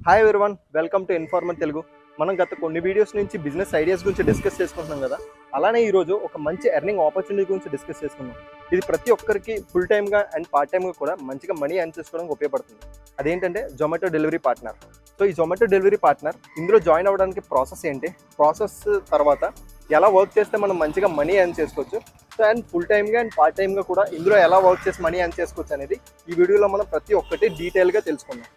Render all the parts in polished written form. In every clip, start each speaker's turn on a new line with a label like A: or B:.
A: Hi everyone, welcome to informal Telugu. మనం గత కొన్ని వీడియోస్ నుంచి బిజినెస్ ఐడియాస్ గురించి డిస్కస్ చేసుకుంటున్నాం కదా. అలానే ఈరోజు ఒక మంచి ఎర్నింగ్ ఆపర్చునిటీ గురించి డిస్కస్ చేసుకున్నాం. ఇది ప్రతి ఒక్కరికి ఫుల్ టైమ్గా అండ్ పార్ట్ టైమ్గా కూడా మంచిగా మనీ ఎర్న్ చేసుకోవడానికి ఉపయోగపడుతుంది. అదేంటంటే జొమాటో డెలివరీ పార్ట్నర్. సో ఈ జొమాటో డెలివరీ పార్ట్నర్ ఇందులో జాయిన్ అవ్వడానికి ప్రాసెస్ ఏంటి, ప్రాసెస్ తర్వాత ఎలా వర్క్ చేస్తే మనం మంచిగా మనీ ఎర్న్ చేసుకోవచ్చు, సో అండ్ ఫుల్ టైమ్గా అండ్ పార్ట్ టైమ్గా కూడా ఇందులో ఎలా వర్క్ చేసి మనీ ఎర్న్ చేసుకోవచ్చు అనేది ఈ వీడియోలో మనం ప్రతి ఒక్కటి డీటెయిల్గా తెలుసుకుందాం.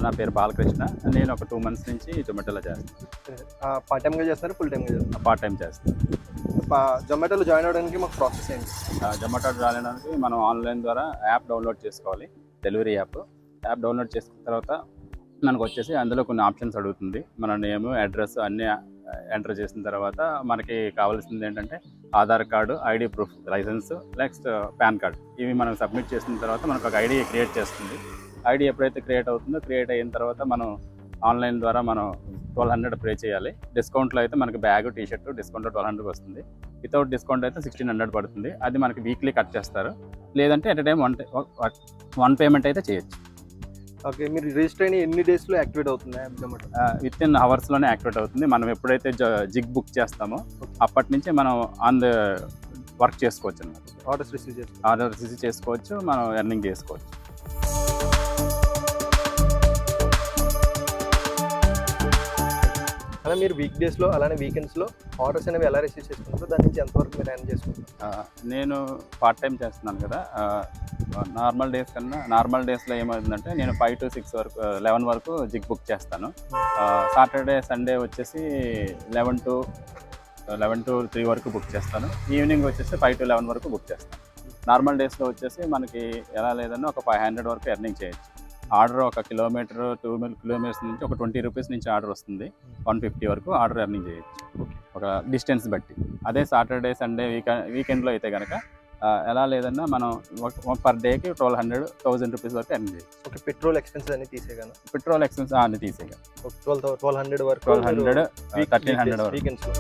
B: నా పేరు బాలకృష్ణ. నేను ఒక 2 months నుంచి జొమాటోలో చేస్తాను.
A: పార్ట్ టైమ్గా చేస్తారు, ఫుల్ టైమ్గా చేస్తారు?
B: పార్ట్ టైం చేస్తాను.
A: జొమాటోలో జాయిన్ అవ్వడానికి మాకు ప్రాసెస్ ఏంటి?
B: జొమాటో జాయిన్ అవ్వడానికి మనం ఆన్లైన్ ద్వారా యాప్ డౌన్లోడ్ చేసుకోవాలి. డెలివరీ యాప్ డౌన్లోడ్ చేసుకున్న తర్వాత మనకు వచ్చేసి అందులో కొన్ని ఆప్షన్స్ అడుగుతుంది. మన నేమ్, అడ్రస్ అన్నీ ఎంటర్ చేసిన తర్వాత మనకి కావాల్సింది ఏంటంటే Aadhaar card, ID proof, license, next PAN card. ఇవి మనం సబ్మిట్ చేసిన తర్వాత మనకు ఒక ఐడి క్రియేట్ చేస్తుంది. ఐడి ఎప్పుడైతే క్రియేట్ అవుతుందో, క్రియేట్ అయిన తర్వాత మనం ఆన్లైన్ ద్వారా మనం 1200 పే చేయాలి. డిస్కౌంట్లో అయితే మనకి బ్యాగ్, టీషర్ట్ డిస్కౌంట్లో 1200 వస్తుంది. వితౌట్ డిస్కౌంట్ అయితే 1600 పడుతుంది. అది మనకి వీక్లీ కట్ చేస్తారు. లేదంటే ఎట్ టైం వన్ పేమెంట్ అయితే చేయొచ్చు.
A: ఓకే, మీరు రిజిస్టర్ అయిన ఎన్ని డేస్లో యాక్టివేట్ అవుతుంది జొమాటో?
B: విత్ ఇన్ అవర్స్లోనే యాక్టివేట్ అవుతుంది. మనం ఎప్పుడైతే జిగ్ బుక్ చేస్తామో అప్పటి నుంచి మనం ఆన్ ద వర్క్ చేసుకోవచ్చు అన్నమాట.
A: ఆర్డర్స్ రిసీవ్
B: చేసుకోవచ్చు, మనం ఎర్నింగ్ చేసుకోవచ్చు.
A: అలా మీరు వీక్ డేస్లో అలానే వీకెండ్స్లో ఆర్డర్స్ అనేవి ఎలా రిసీవ్ చేసుకుంటారో దాని నుంచి ఎంతవరకు మీరు ఎర్న్ చేసుకుంటారు?
B: నేను పార్ట్ టైం చేస్తున్నాను కదా. నార్మల్ డేస్లో ఏమవుతుందంటే నేను 5 to 6 వరకు 11 వరకు జిగ్ బుక్ చేస్తాను. సాటర్డే, సండే వచ్చేసి 11 to 3 వరకు బుక్ చేస్తాను. ఈవినింగ్ వచ్చేసి 5 to 11 వరకు బుక్ చేస్తాను. నార్మల్ డేస్లో వచ్చేసి మనకి ఎలా లేదన్నా ఒక 500 వరకు ఎర్నింగ్ చేయొచ్చు. ఆర్డర్ 1 kilometer 2 kilometers నుంచి ఒక 20 rupees నుంచి ఆర్డర్ వస్తుంది. 150 వరకు ఆర్డర్ ఎర్నింగ్ చేయొచ్చు ఒక డిస్టెన్స్ బట్టి. అదే సాటర్డే, సండే, వీకెండ్లో అయితే కనుక ఎలా లేదన్నా మనం పర్ డేకి 1000 rupees వరకు ఎర్న్ చేయొచ్చు.
A: ఓకే, పెట్రోల్ ఎక్స్పెన్సెస్ అన్ని తీసేయగలను?
B: పెట్రోల్ ఎక్స్పెన్స్ అన్ని తీసేయగలను.
A: 1200 వరకు,
B: 1200, 1300 వరకు.
A: వీకెండ్స్లో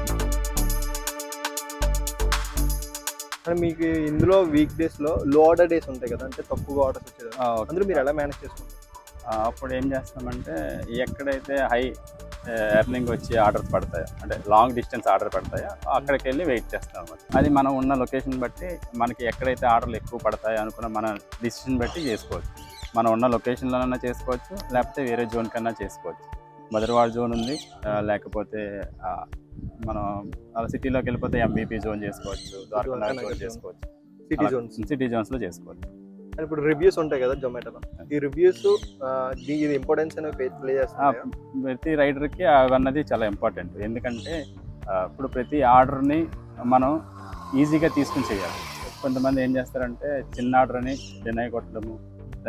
A: మీకు ఇందులో వీక్ డేస్లో లో ఆర్డర్ డేస్ ఉంటాయి కదా, అంటే తక్కువగా ఆర్డర్స్ వచ్చేది, అందులో మీరు ఎలా మేనేజ్ చేసుకుంటారు?
B: అప్పుడు ఏం చేస్తామంటే ఎక్కడైతే హై ఎర్నింగ్ వచ్చి ఆర్డర్స్ పడతాయో, అంటే లాంగ్ డిస్టెన్స్ ఆర్డర్ పడతాయో అక్కడికి వెళ్ళి వెయిట్ చేస్తాం అన్నమాట. అది మనం ఉన్న లొకేషన్ బట్టి మనకి ఎక్కడైతే ఆర్డర్లు ఎక్కువ పడతాయో అనుకున్న మన డిసిషన్ బట్టి చేసుకోవచ్చు. మనం ఉన్న లొకేషన్లోనైనా చేసుకోవచ్చు, లేకపోతే వేరే జోన్ కన్నా చేసుకోవచ్చు. మధురవాడ జోన్ ఉంది, లేకపోతే మనం సిటీలోకి వెళ్ళిపోతే ఎంబీపీ జోన్ చేసుకోవచ్చు, ద్వారకా జోన్ చేసుకోవచ్చు, సిటీ జోన్స్లో చేసుకోవచ్చు.
A: ఇప్పుడు రివ్యూస్ ఉంటాయి కదా జొమాటోలో, ఈ రివ్యూస్ ఇది ఇంపార్టెన్స్ అనేది ప్లే చేస్తాయి.
B: ప్రతి రైడర్కి అవన్నది చాలా ఇంపార్టెంట్. ఎందుకంటే ఇప్పుడు ప్రతి ఆర్డర్ని మనం ఈజీగా తీసుకుని చేయాలి. కొంతమంది ఏం చేస్తారంటే చిన్న ఆర్డర్ అని డినై కొట్టడము,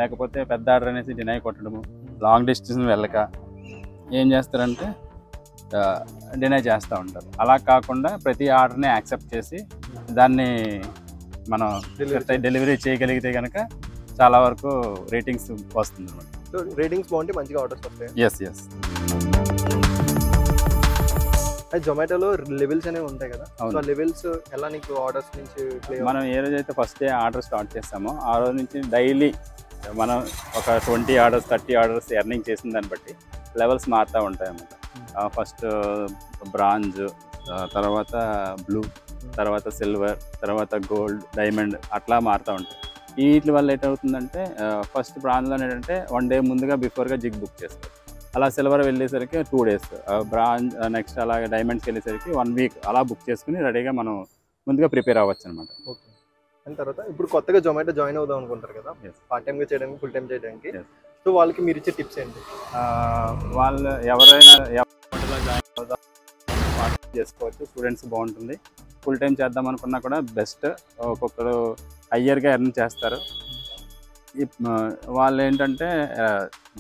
B: లేకపోతే పెద్ద ఆర్డర్ అనేసి డినై కొట్టడము, లాంగ్ డిస్టెన్స్ వెళ్ళక ఏం చేస్తారంటే డినై చేస్తూ ఉంటారు. అలా కాకుండా ప్రతి ఆర్డర్ని యాక్సెప్ట్ చేసి దాన్ని మనం డెలివరీ చేయగలిగితే కనుక చాలా వరకు రేటింగ్స్ వస్తుంది అనమాట.
A: సో రేటింగ్స్ బాగుంటే మంచిగా ఆర్డర్స్ వస్తాయి.
B: ఎస్.
A: అది జొమాటోలో లెవెల్స్ అనేవి ఉంటాయి కదా, సో లెవెల్స్ ఎలా నీకు ఆర్డర్స్ నుంచి
B: మనం ఏ రోజైతే ఫస్ట్ డే ఆర్డర్ స్టార్ట్ చేస్తామో ఆ రోజు నుంచి డైలీ మనం ఒక 20 orders 30 orders ఎర్నింగ్ చేసిన దాన్ని బట్టి లెవెల్స్ మారుతూ ఉంటాయి అన్నమాట. ఫస్ట్ బ్రాంజ్, తర్వాత బ్లూ, తర్వాత సిల్వర్, తర్వాత గోల్డ్, డైమండ్, అట్లా మారుతూ ఉంటాయి. వీటి వల్ల ఏంటవుతుందంటే ఫస్ట్ బ్రాంజ్లో ఏంటంటే 1 day ముందుగా బిఫోర్గా జిగ్ బుక్ చేస్తారు. అలా సిల్వర్ వెళ్ళేసరికి 2 days, బ్రాంజ్ నెక్స్ట్ అలాగే డైమండ్స్కి వెళ్ళేసరికి 1 week అలా బుక్ చేసుకుని రెడీగా మనం ముందుగా ప్రిపేర్ అవ్వచ్చు అనమాట.
A: ఓకే, అండ్ తర్వాత ఇప్పుడు కొత్తగా జొమాటో జాయిన్ అవుదాం అనుకుంటారు కదా, పార్ట్ టైమ్గా చేయడానికి, ఫుల్ టైం చేయడానికి, సో వాళ్ళకి మీరు ఇచ్చే టిప్స్ ఏంటి?
B: వాళ్ళు ఎవరైనా జాయిన్ అవుదాం చేసుకోవచ్చు. స్టూడెంట్స్ బాగుంటుంది. ఫుల్ టైం చేద్దాం అనుకున్నా కూడా బెస్ట్. ఒక్కొక్కరు హయ్యర్గా ఎర్న్ చేస్తారు. వాళ్ళు ఏంటంటే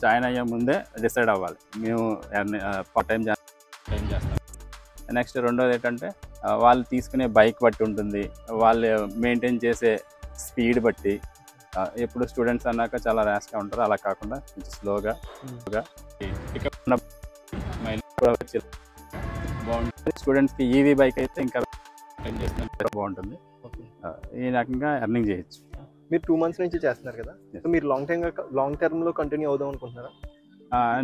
B: జాయిన్ అయ్యే ముందే డిసైడ్ అవ్వాలి, మేము పార్ట్ టైం చేస్తాం. నెక్స్ట్ రెండోది ఏంటంటే వాళ్ళు తీసుకునే బైక్ బట్టి ఉంటుంది, వాళ్ళు మెయింటైన్ చేసే స్పీడ్ బట్టి. ఎప్పుడు స్టూడెంట్స్ అన్నాక చాలా ర్యాష్గా ఉంటారు, అలా కాకుండా కొంచెం స్లోగా బాగుంటుంది. స్టూడెంట్స్కి ఈవీ బైక్ అయితే ఇంకా బాగుంటుంది. ఈ రకంగా ఎర్నింగ్ చేయొచ్చు.
A: మీరు 2 months నుంచి చేస్తున్నారు కదా,
B: Yes.
A: సో మీరు లాంగ్ టర్మ్లో కంటిన్యూ అవుదాం అనుకుంటున్నారా?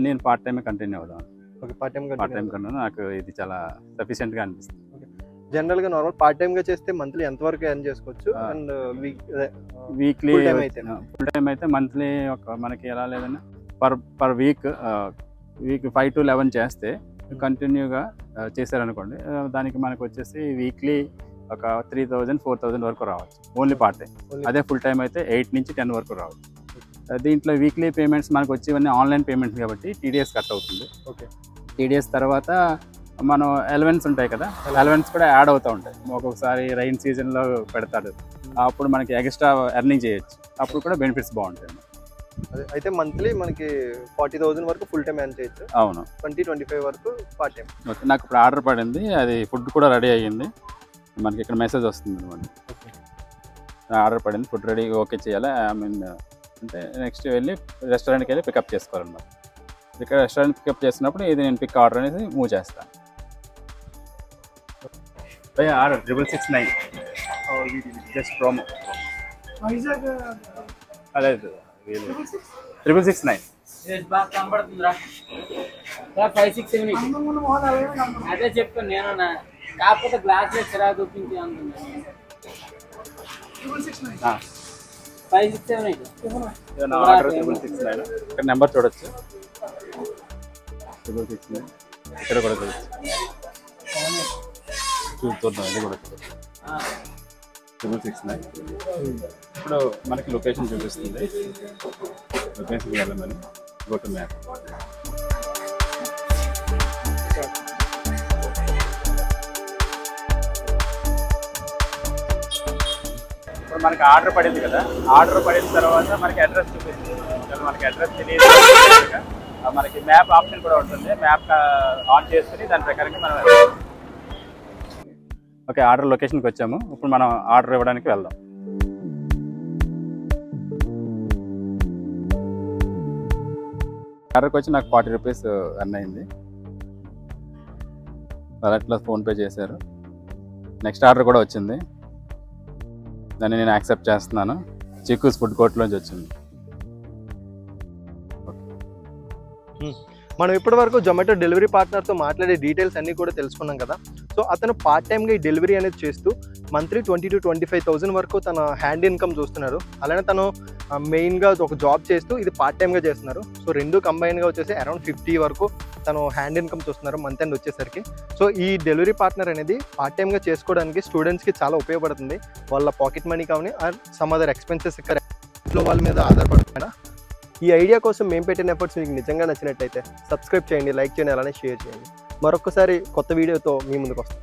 B: నేను పార్ట్ టైమే కంటిన్యూ అవుదాం.
A: Okay, part time
B: part time కన్నా నాకు ఇది చాలా సఫిషియెంట్గా అనిపిస్తుంది.
A: జనరల్గా నార్మల్ పార్ట్ టైంగా చేస్తే మంత్లీ ఎంతవరకు ఎర్న్ చేసుకోవచ్చు? అండ్
B: వీక్లీ
A: full time అయితే?
B: ఫుల్ టైం అయితే మంత్లీ ఒక మనకి ఎలా లేదన్నా పర్ వీక్ 5 to 11 చేస్తే కంటిన్యూగా చేశారనుకోండి, దానికి మనకు వచ్చేసి వీక్లీ ఒక 3,000-4,000 వరకు రావచ్చు ఓన్లీ పార్ట్ టైం. అదే ఫుల్ టైం అయితే 8 నుంచి 10 వరకు రావచ్చు. దీంట్లో వీక్లీ పేమెంట్స్ మనకు వచ్చేవన్నీ ఆన్లైన్ పేమెంట్స్ కాబట్టి TDS కట్ అవుతుంది.
A: ఓకే,
B: TDS తర్వాత మనం ఎలవెన్స్ ఉంటాయి కదా, ఎలవెన్స్ కూడా యాడ్ అవుతూ ఉంటాయి. ఒక్కొక్కసారి రైన్ సీజన్లో పెడతాడు, అప్పుడు మనకి ఎక్స్ట్రా ఎర్నింగ్ చేయొచ్చు, అప్పుడు కూడా బెనిఫిట్స్ బాగుంటాయి.
A: అయితే మంత్లీ మనకి 40,000 వరకు ఫుల్ టైం ఎర్న్ చేయొచ్చు.
B: అవును,
A: 20-25 వరకు పార్ట్ టైం.
B: ఓకే. నాకు ఇప్పుడు ఆర్డర్ పడింది, అది ఫుడ్ కూడా రెడీ అయ్యింది. మనకి ఇక్కడ మెసేజ్ వస్తుంది అనమాట, ఆర్డర్ పడింది, ఫుడ్ రెడీ, ఓకే చేయాలి. అంటే నెక్స్ట్ వెళ్ళి రెస్టారెంట్కి వెళ్ళి పికప్ చేసుకోవాలన్నమాట. ఇక్కడ రెస్టారెంట్ పికప్ చేసినప్పుడు ఇది నేను పిక్ ఆర్డర్ అనేది మూవ్ చేస్తాను. Order 669 just promo. అదే 669
C: అదే చెప్తాను నేను, కాకపోతే గ్లాస్ చిరా చూపించి అంటున్నాను. 567
B: ఆర్డర్ 669. ఇక్కడ నెంబర్ చూడొచ్చు, 669. ఇక్కడ కూడా చూడొచ్చు, చూద్దాం, ఇది కూడా చూడొచ్చు. 669. ఇప్పుడు మనకి లొకేషన్ చూపిస్తుంది, లొకేషన్కి వెళ్ళమని గో టు మ్యాప్. ఇప్పుడు మనకి ఆర్డర్ పడింది కదా, ఆర్డర్ పడిన తర్వాత మనకి అడ్రస్ చూపిస్తుంది. మనకి అడ్రస్ తెలియదు, మనకి మ్యాప్ ఆప్షన్ కూడా ఉంటుంది. మ్యాప్ ఆన్ చేసుకుని దాని ప్రకారంగా మనం వెళ్తాం. ఓకే, ఆర్డర్ లొకేషన్కి వచ్చాము. ఇప్పుడు మనం ఆర్డర్ ఇవ్వడానికి వెళ్దాం. ఆర్డర్కి వచ్చి నాకు 40 రూపీస్ ఎర్న్ అయింది. వాలెట్లో ఫోన్పే చేశారు. నెక్స్ట్ ఆర్డర్ కూడా వచ్చింది, దాన్ని నేను యాక్సెప్ట్ చేస్తున్నాను. చిక్కూస్ ఫుడ్ కోర్ట్లోంచి వచ్చింది.
A: మనం ఇప్పటి వరకు జొమాటో డెలివరీ పార్ట్నర్తో మాట్లాడే డీటెయిల్స్ అన్నీ కూడా తెలుసుకున్నాం కదా. సో అతను పార్ట్ టైమ్గా ఈ డెలివరీ అనేది చేస్తూ మంత్లీ 20,000-25,000 వరకు తన హ్యాండ్ ఇన్కమ్ చూస్తున్నారు. అలానే తను మెయిన్గా ఒక జాబ్ చేస్తూ ఇది పార్ట్ టైమ్గా చేస్తున్నారు. సో రెండు కంబైన్గా వచ్చేసి అరౌండ్ 50 వరకు తను హ్యాండ్ ఇన్కమ్ చూస్తున్నారు మంత్ ఎండ్ వచ్చేసరికి. సో ఈ డెలివరీ పార్ట్నర్ అనేది పార్ట్ టైమ్గా చేసుకోవడానికి స్టూడెంట్స్కి చాలా ఉపయోగపడుతుంది. వాళ్ళ పాకెట్ మనీ కానీ ఆర్ సమ్ అదర్ ఎక్స్పెన్సెస్ ఇక్కడ ఇంట్లో వాళ్ళ మీద ఆధారపడుతున్నా. ఈ ఐడియా కోసం మేము పెట్టిన ఎఫర్ట్స్ మీకు నిజంగా నచ్చినట్టయితే సబ్స్క్రైబ్ చేయండి, లైక్ చేయండి, అలానే షేర్ చేయండి. మరొకసారి కొత్త వీడియోతో మీ ముందుకు వస్తాం.